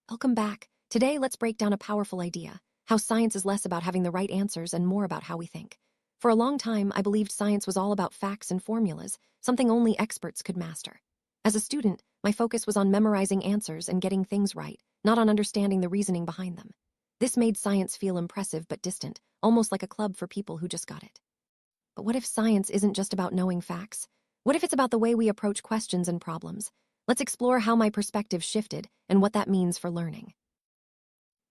Welcome back. Today, let's break down a powerful idea: how science is less about having the right answers and more about how we think. For a long time, I believed science was all about facts and formulas, something only experts could master. As a student, my focus was on memorizing answers and getting things right, not on understanding the reasoning behind them. This made science feel impressive but distant, almost like a club for people who just got it. But what if science isn't just about knowing facts? What if it's about the way we approach questions and problems? Let's explore how my perspective shifted and what that means for learning.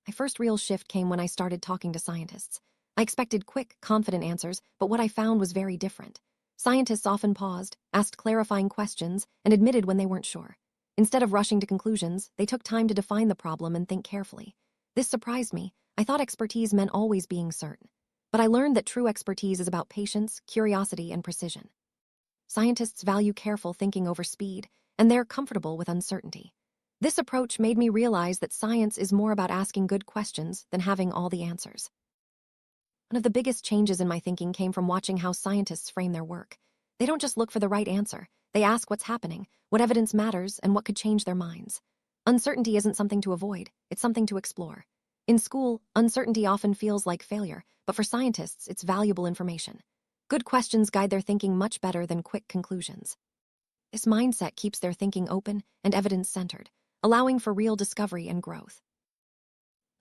My first real shift came when I started talking to scientists. I expected quick, confident answers, but what I found was very different. Scientists often paused, asked clarifying questions, and admitted when they weren't sure. Instead of rushing to conclusions, they took time to define the problem and think carefully. This surprised me. I thought expertise meant always being certain. But I learned that true expertise is about patience, curiosity, and precision. Scientists value careful thinking over speed, and they're comfortable with uncertainty. This approach made me realize that science is more about asking good questions than having all the answers. One of the biggest changes in my thinking came from watching how scientists frame their work. They don't just look for the right answer. They ask what's happening, what evidence matters, and what could change their minds. Uncertainty isn't something to avoid, it's something to explore. In school, uncertainty often feels like failure, but for scientists, it's valuable information. Good questions guide their thinking much better than quick conclusions. This mindset keeps their thinking open and evidence-centered, allowing for real discovery and growth.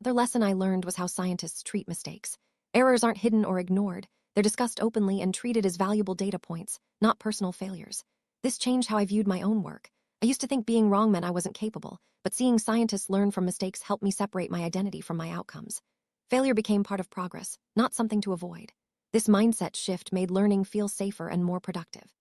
Another lesson I learned was how scientists treat mistakes. Errors aren't hidden or ignored. They're discussed openly and treated as valuable data points, not personal failures. This changed how I viewed my own work. I used to think being wrong meant I wasn't capable, but seeing scientists learn from mistakes helped me separate my identity from my outcomes. Failure became part of progress, not something to avoid. This mindset shift made learning feel safer and more productive.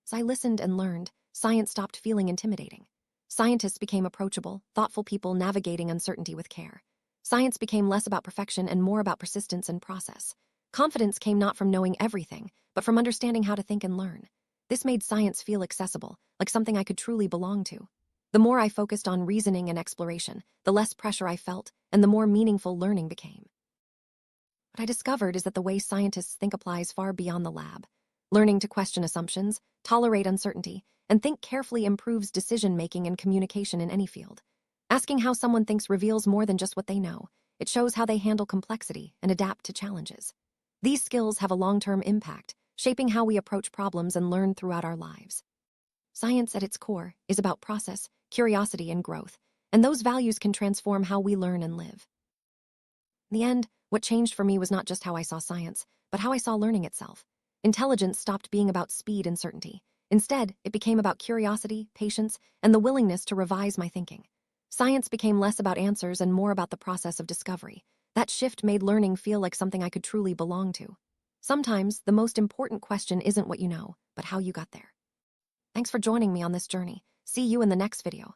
As I listened and learned, science stopped feeling intimidating. Scientists became approachable, thoughtful people navigating uncertainty with care. Science became less about perfection and more about persistence and process. Confidence came not from knowing everything, but from understanding how to think and learn. This made science feel accessible, like something I could truly belong to. The more I focused on reasoning and exploration, the less pressure I felt, and the more meaningful learning became. What I discovered is that the way scientists think applies far beyond the lab. Learning to question assumptions, tolerate uncertainty, and think carefully improves decision-making and communication in any field. Asking how someone thinks reveals more than just what they know. It shows how they handle complexity and adapt to challenges. These skills have a long-term impact, shaping how we approach problems and learn throughout our lives. Science at its core is about process, curiosity, and growth, and those values can transform how we learn and live. In the end, what changed for me was not just how I saw science, but how I saw learning itself. Intelligence stopped being about speed and certainty. Instead, it became about curiosity, patience, and the willingness to revise my thinking. Science became less about answers and more about the process of discovery. That shift made learning feel like something I could truly belong to. Sometimes, the most important question isn't what you know, but how you got there. Thanks for joining me on this journey. See you in the next video.